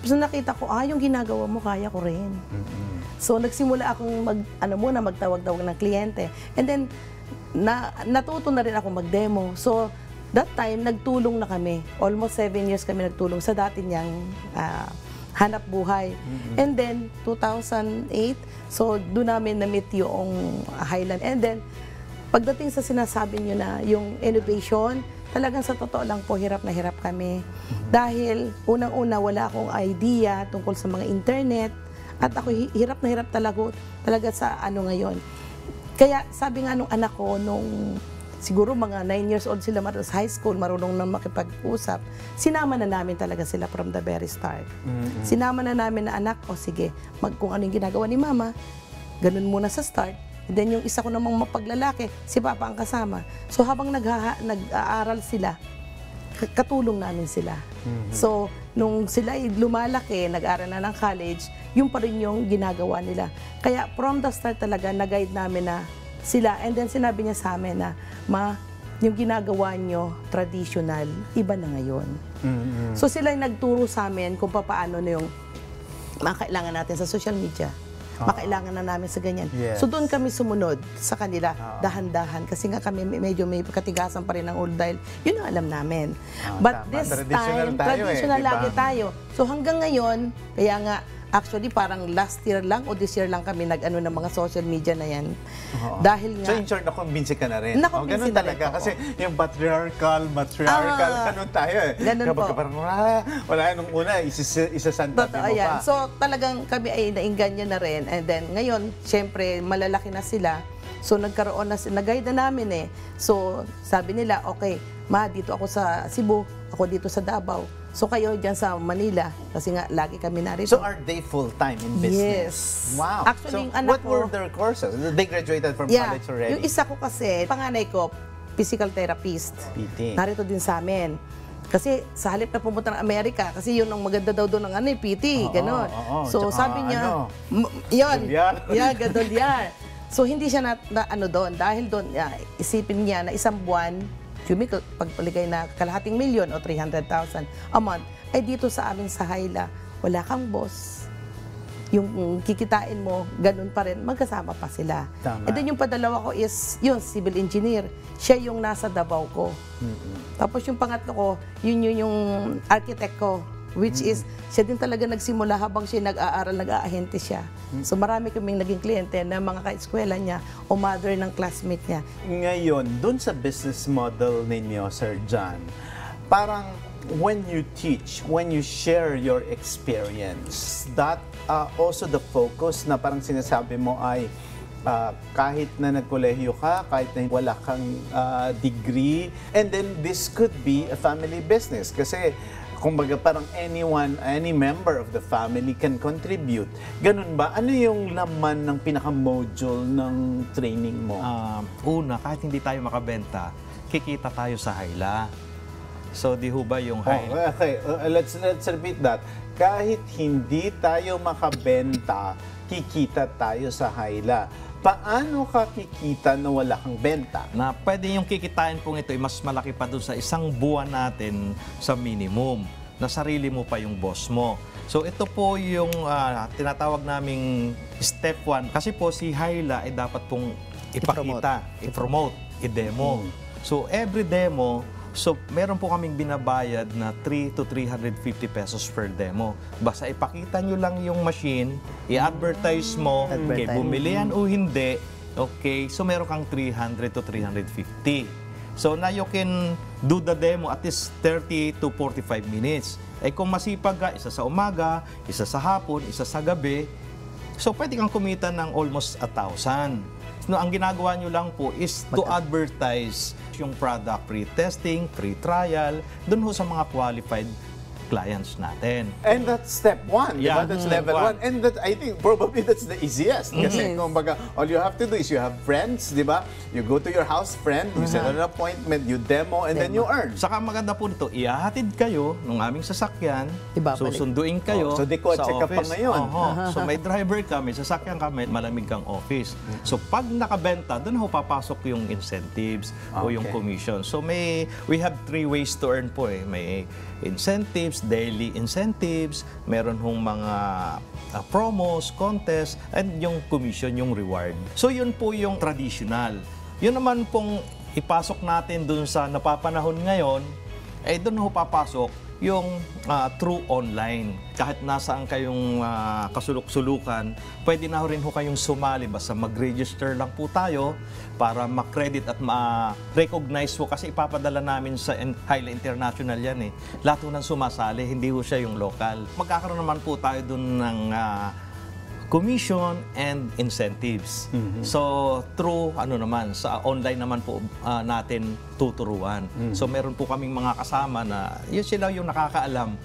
So, nakita ko, yung ginagawa mo, kaya ko rin. So, nagsimula akong magtawag-tawag ng kliyente. And then, natuto na rin ako mag-demo. So, that time, nagtulong na kami. Almost 7 years kami nagtulong sa dati niyang hanap buhay. And then, 2008, so doon namin na-meet yung Highland. And then, pagdating sa sinasabi niyo na yung innovation, talagang sa totoo lang po, hirap na hirap kami. Dahil, unang-una, wala akong idea tungkol sa mga internet. At ako, hirap na hirap talaga sa ano ngayon. Kaya, sabi nga nung anak ko, siguro mga 9 years old sila, sa high school, marunong na makipag-usap, sinama na namin talaga sila from the very start. Sinama na namin na anak, sige, kung ano yung ginagawa ni mama, ganun muna sa start. And then yung isa ko namang mapaglalaki, si papa ang kasama. So habang nag-aaral sila, katulong namin sila. So, nung sila lumalaki, nag-aaral na ng college, yung pa rin yung ginagawa nila. Kaya from the start talaga, nag-guide namin na sila. And then sinabi niya sa amin na, yung ginagawa nyo, traditional, iba na ngayon. So sila yung nagturo sa amin kung paano na yung makailangan natin sa social media. Makailangan na namin sa ganyan. Yes. So doon kami sumunod sa kanila, dahan-dahan. Kasi nga kami medyo may katigasan pa rin ng ulo dahil yun ang alam namin. But tama. this Traditional time, tayo traditional diba? lagi tayo. So hanggang ngayon, kaya nga, actually, parang last year lang o this year lang kami nag-ano ng mga social media na yan. Dahil nga... So, in short, nakumbinsi ka na rin. Nakumbinsi ganun na talaga. rin, Kasi yung matriarchal, ganun tayo eh. Ganun Kapag po. parang wala nung una, isasantabi Totoo mo yan. pa. So talagang kami ay nainganyo na rin. And then ngayon, syempre, malalaki na sila. So nagkaroon na, nag-guide na namin eh. So sabi nila, okay, dito ako sa Cebu, ako dito sa Davao. So kayo dyan sa Manila, kasi nga lagi kami narito. So are they full-time in business? Yes. Wow. Actually, yung so anak what were ko- their courses? They graduated from college already? Yung isa ko kasi, panganay ko, physical therapist. PT. Narito din sa amin. Kasi sa halip na pumunta ng Amerika, kasi yun ang maganda daw doon ng PT, gano'n. So Tsaka sabi niya, ano? yun, Dolyar. yan, dolyar. So hindi siya doon, dahil doon, isipin niya na isang buwan, pagpaligay na kalahating milyon o 300,000 a month, ay dito sa amin sa Hayla, wala kang boss. Yung kikitain mo, ganun pa rin, magkasama pa sila. Tama. And then yung padalawa ko is, yun, civil engineer. Siya yung nasa Davao ko. Tapos yung pangatlo ko, yun yung architect ko, which is, siya din talaga nagsimula habang siya nag-aaral, nag-aahente siya. So marami kaming naging kliyente na mga ka-eskwela niya o mother ng classmate niya. Ngayon, dun sa business model ninyo, Sir John, parang when you teach, when you share your experience, that also the focus na parang sinasabi mo ay kahit na nagkolehiyo ka, kahit na wala kang degree, and then this could be a family business kasi kumbaga parang any member of the family can contribute. Ganun ba? Ano yung laman ng pinaka-module ng training mo? Una, kahit hindi tayo makabenta, kikita tayo sa Hayla. So, di ho ba yung Hayla? Okay, let's repeat that. Kahit hindi tayo makabenta, kikita tayo sa Hayla. Paano ka kikita na wala kang benta? Na pwede yung kikitain pong ito ay mas malaki pa doon sa isang buwan natin sa minimum, na sarili mo pa yung boss mo. So ito po yung tinatawag naming step 1. Kasi po si Hayla ay dapat pong ipakita, i-promote, i-demo. So every demo, so meron po kaming binabayad na 3 to 350 pesos per demo. Basta ipakita nyo lang yung machine, i-advertise mo, okay, bumili yan o hindi, okay, so meron kang 300 to 350. So now you can do the demo at least 30 to 45 minutes. Eh kung masipag ka, isa sa umaga, isa sa hapon, isa sa gabi, So, pwede kang kumita ng almost 1,000. No, ang ginagawa nyo lang po is to advertise yung product, pre-testing, pre-trial, dun ho sa mga qualified clients natin. And that's step 1, Yeah. diba? That's level 1. And that, I think probably that's the easiest. Kasi kumbaga, all you have to do is you have friends, diba? You go to your house friend, you set an appointment, you demo, and then you earn. Saka maganda po nito, ihahatid kayo ng aming sasakyan, Ibabalik. susunduin kayo So, di kotse sa ka pa office. ngayon. Oho. So may driver ka, may sasakyan ka, may malamig kang office. So pag nakabenta, doon ho papasok yung incentives o yung Okay. commission. So we have 3 ways to earn po eh. May incentives, daily incentives, meron hong mga promos, contests, and yung commission, yung reward. So yun po yung traditional. Yun naman pong ipasok natin dun sa napapanahon ngayon, eh dun ho papasok yung through online. Kahit nasaan kayong kasulok-sulukan, pwede na rin ho kayong sumali. Basta mag-register lang po tayo para ma-credit at ma-recognize po. Kasi ipapadala namin sa Hyla International yan eh. Lahat ho nang sumasali, hindi ho siya yung local. Magkakaroon naman po tayo dun ng commission and incentives. So, through, sa online naman po natin tuturuan. So, meron po kaming mga kasama na, yun sila yung nakakaalam.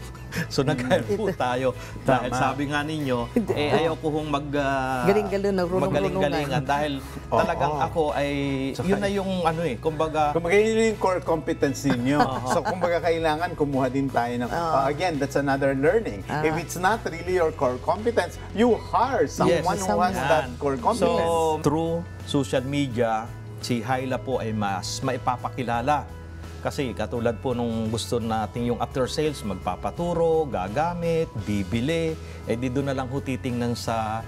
So, nag-hire po tayo. Dahil sabi nga ninyo, ayaw ko hong magaling-galingan. Dahil talagang ako ay, yun na yung kumbaga, Kumbaga, yun yung core competence ninyo. So, kumbaga, kailangan kumuha din tayo ng, again, that's another learning. If it's not really your core competence, you hire someone who has that core competence. So, through social media, si Hyla po ay mas maipapakilala. Kasi katulad po nung gusto natin yung after sales, magpapaturo, gagamit, bibili, di doon na lang ho titingnan sa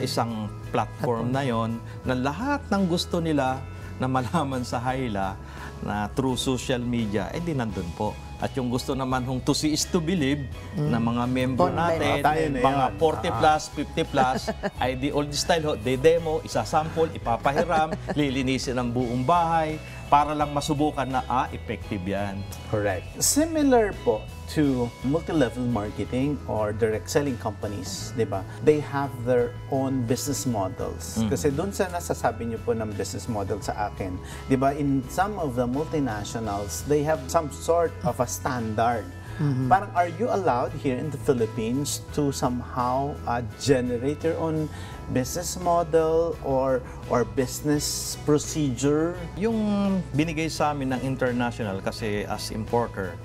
isang platform na yon na lahat ng gusto nila na malaman sa Hyla na through social media, di nandun po. At yung gusto naman hong to see is to believe na mga member natin, mga 40 plus, 50 plus, ay di old style ho, de-demo, isasample, ipapahiram, lilinisin ang buong bahay, para lang masubukan na, effective yan. Correct. Similar po to multi-level marketing or direct selling companies, di ba? They have their own business models. Kasi doon sa nasasabi niyo po ng business model sa akin, di ba, in some of the multinationals, they have some sort of a standard. Parang, are you allowed here in the Philippines to somehow generate your own business model or business procedure? Yung binigay sa amin ng international kasi as importer,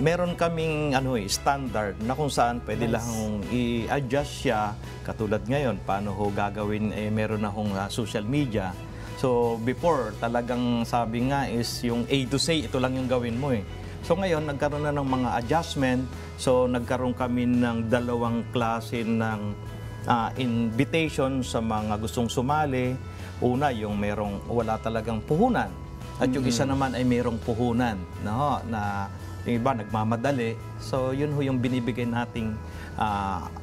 meron kaming standard na kung saan pwede lang i-adjust siya. Katulad ngayon, paano ho gagawin, meron na hong social media. So before, talagang sabi nga is yung A to say, ito lang yung gawin mo eh. So ngayon, nagkaroon na ng mga adjustment. So nagkaroon kami ng 2 klase ng invitation sa mga gustong sumali. Una, yung wala talagang puhunan. At yung isa naman ay merong puhunan. Na yung iba nagmamadali. So yun ho yung binibigay nating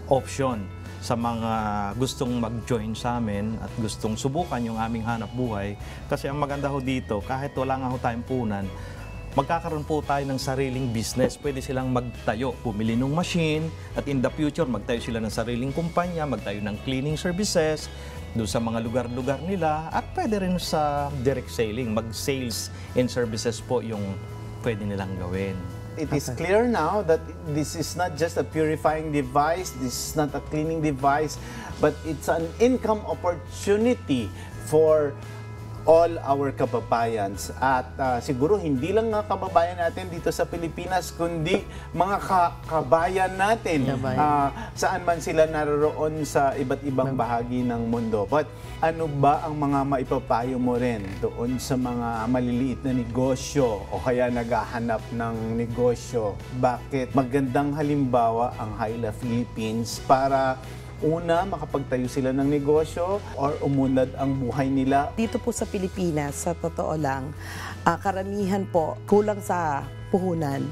option sa mga gustong mag-join sa amin at gustong subukan yung aming hanap buhay. Kasi ang maganda ho dito, kahit wala nga ho tayong puhunan, magkakaroon po tayo ng sariling business. Pwede silang magtayo, bumili ng machine, at in the future, magtayo sila ng sariling kumpanya, magtayo ng cleaning services, doon sa mga lugar-lugar nila, at pwede rin sa direct selling, mag-sales and services po yung pwede nilang gawin. It is clear now that this is not just a purifying device, this is not a cleaning device, but it's an income opportunity for all our kababayans. At siguro hindi lang nga kababayan natin dito sa Pilipinas, kundi mga kabayan natin saan man sila naroroon sa iba't ibang bahagi ng mundo. But ano ba ang mga maipapayo mo rin doon sa mga maliliit na negosyo o kaya naghahanap ng negosyo? Bakit magandang halimbawa ang Hyla Philippines para una, makapagtayo sila ng negosyo or umunlad ang buhay nila? Dito po sa Pilipinas, sa totoo lang, karamihan po kulang sa puhunan.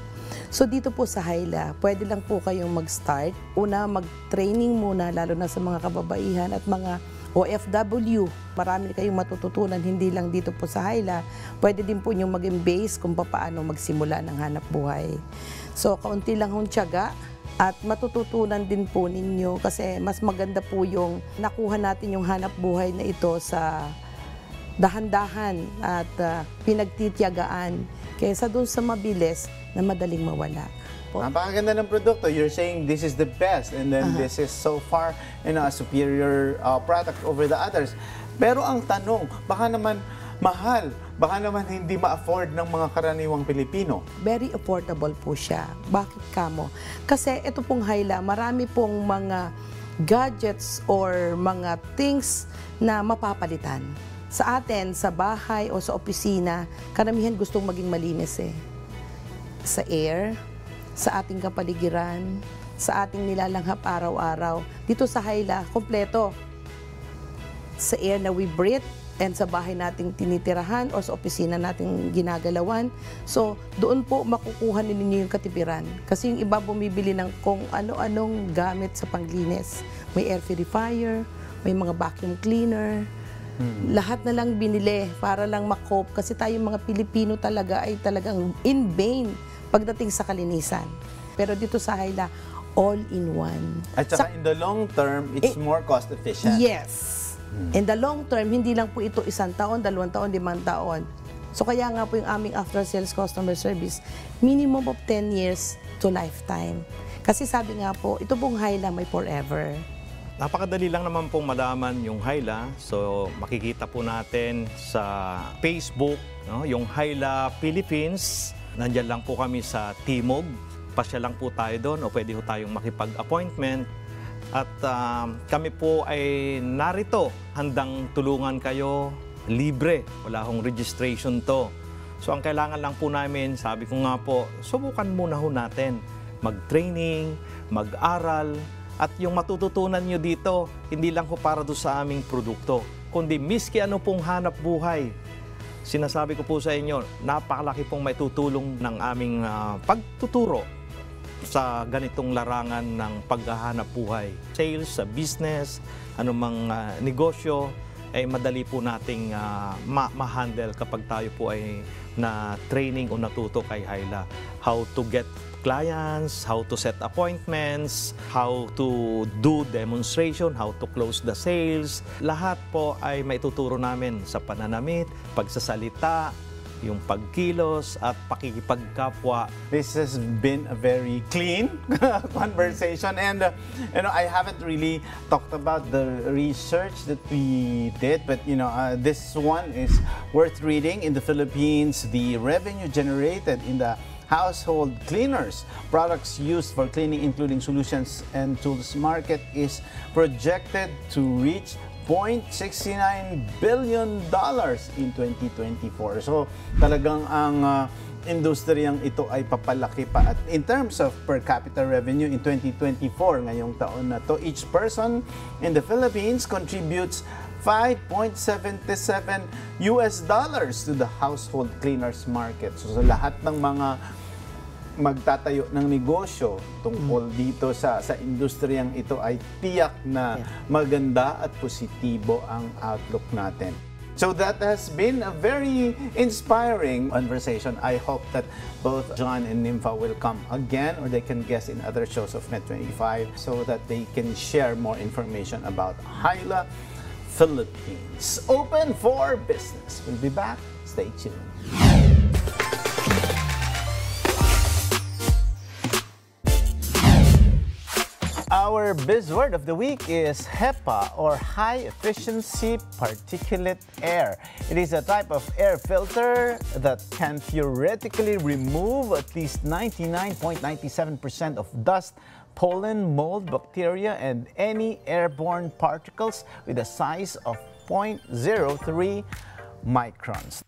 So dito po sa Hyla, pwede lang po kayong mag-start. Una, mag-training muna, lalo na sa mga kababaihan at mga OFW. Marami kayong matututunan, hindi lang dito po sa Hyla. Pwede din po nyo mag-embase kung paano magsimula ng hanap buhay. So, kaunti lang hong tiyaga, At matututunan din po ninyo kasi mas maganda po yung nakuha natin yung hanap buhay na ito sa dahan-dahan at pinagtitiyagaan kaysa dun sa mabilis na madaling mawala. Napakaganda ng produkto. You're saying this is the best and then this is so far a superior product over the others. Pero ang tanong, baka naman mahal, baka naman hindi ma-afford ng mga karaniwang Pilipino. Very affordable po siya. Bakit kamo? Kasi ito pong Hyla, marami pong mga gadgets or mga things na mapapalitan. Sa atin, sa bahay o sa opisina, karamihan gustong maging malinis eh. Sa air, sa ating kapaligiran, sa ating nilalanghap araw-araw. Dito sa Hyla, kompleto. Sa air na we breathe, and sa bahay nating tinitirahan o sa opisina nating ginagalawan. So, doon po makukuha ninyo yung katipiran. Kasi yung iba bumibili ng kung ano-anong gamit sa panglinis. May air purifier, may mga vacuum cleaner. Lahat na lang binili para lang makope. Kasi tayong mga Pilipino talaga ay talagang in vain pagdating sa kalinisan. Pero dito sa Hyla, all-in-one. At saka in the long term, it's more cost efficient. Yes. In the long term, hindi lang po ito 1 taon, 2 taon, 5 taon. So kaya nga po yung aming after-sales customer service, minimum of 10 years to lifetime. Kasi sabi nga po, ito pong Hyla may forever. Napakadali lang naman pong malaman yung Hyla. So makikita po natin sa Facebook, no, yung Hyla Philippines. Nandiyan lang po kami sa Timog. Pasya lang po tayo doon o pwede po tayong makipag-appointment. At kami po ay narito, handang tulungan kayo, libre, wala hong registration to. So ang kailangan lang po namin, sabi ko nga po, subukan muna ho natin mag-training, mag-aral, at yung matututunan nyo dito, hindi lang po para doon sa aming produkto, kundi miski ano pong hanap buhay. Sinasabi ko po sa inyo, napakalaki pong maitutulong ng aming pagtuturo sa ganitong larangan ng paghahanap buhay. Sales, sa business, anumang negosyo, ay madali po nating ma-handle kapag tayo po ay na training o natuto kay Hyla. How to get clients, how to set appointments, how to do demonstration, how to close the sales. Lahat po ay maituturo namin sa pananamit, pagsasalita, yung pagkilos at pakikipagkapwa. This has been a very clean conversation, and I haven't really talked about the research that we did, but this one is worth reading. In the Philippines, the revenue generated in the household cleaners products used for cleaning, including solutions and tools market, is projected to reach $0.69 billion in 2024. So talagang ang industriyang ito ay papalaki pa. At in terms of per capita revenue in 2024, ngayong taon na to, each person in the Philippines contributes $5.77 to the household cleaners market. So sa lahat ng mga magtatayo ng negosyo tungkol dito sa industriyang ito ay tiyak na maganda at positibo ang outlook natin. So that has been a very inspiring conversation. I hope that both John and Nympha will come again, or they can guest in other shows of Net25 so that they can share more information about Hyla Philippines. Open for business. We'll be back. Stay tuned. Our buzzword of the week is HEPA, or High Efficiency Particulate Air. It is a type of air filter that can theoretically remove at least 99.97% of dust, pollen, mold, bacteria, and any airborne particles with a size of 0.03 microns.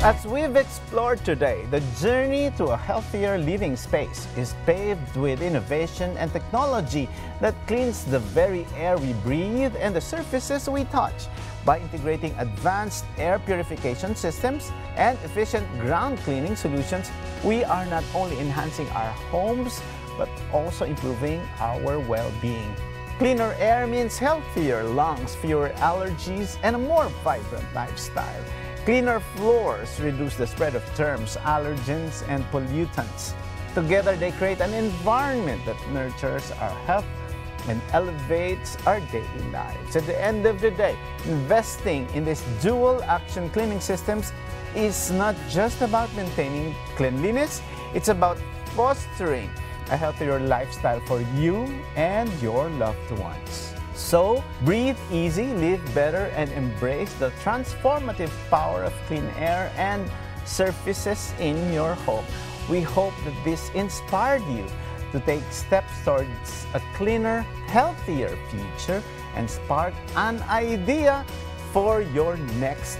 As we've explored today, the journey to a healthier living space is paved with innovation and technology that cleans the very air we breathe and the surfaces we touch. By integrating advanced air purification systems and efficient ground cleaning solutions, we are not only enhancing our homes, but also improving our well-being. Cleaner air means healthier lungs, fewer allergies, and a more vibrant lifestyle. Cleaner floors reduce the spread of germs, allergens, and pollutants. Together, they create an environment that nurtures our health and elevates our daily lives. At the end of the day, investing in these dual action cleaning systems is not just about maintaining cleanliness, it's about fostering a healthier lifestyle for you and your loved ones. So, breathe easy, live better, and embrace the transformative power of clean air and surfaces in your home. We hope that this inspired you to take steps towards a cleaner, healthier future and spark an idea for your next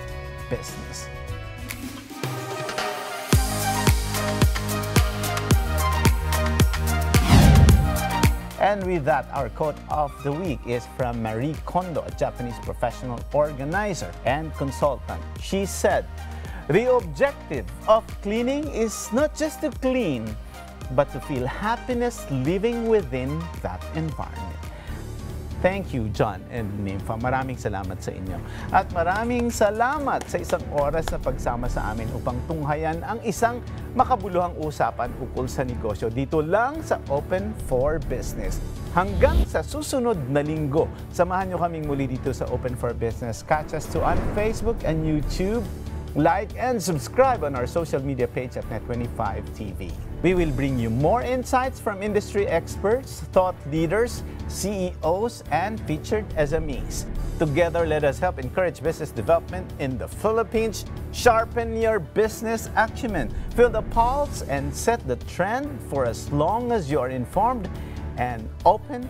business. And with that, our quote of the week is from Marie Kondo, a Japanese professional organizer and consultant. She said, "The objective of cleaning is not just to clean, but to feel happiness living within that environment." Thank you, John and Nympha. Maraming salamat sa inyo. At maraming salamat sa isang oras na pagsama sa amin upang tunghayan ang isang makabuluhang usapan ukol sa negosyo dito lang sa Open for Business. Hanggang sa susunod na linggo, samahan nyo kaming muli dito sa Open for Business. Catch us too on Facebook and YouTube. Like and subscribe on our social media page at Net25 TV. We will bring you more insights from industry experts, thought leaders, CEOs, and featured SMEs. Together, let us help encourage business development in the Philippines. Sharpen your business acumen, feel the pulse, and set the trend for as long as you are informed and open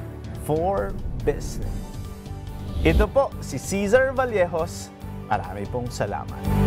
for business. Ito po si Cesar Vallejos. Marami pong salamat.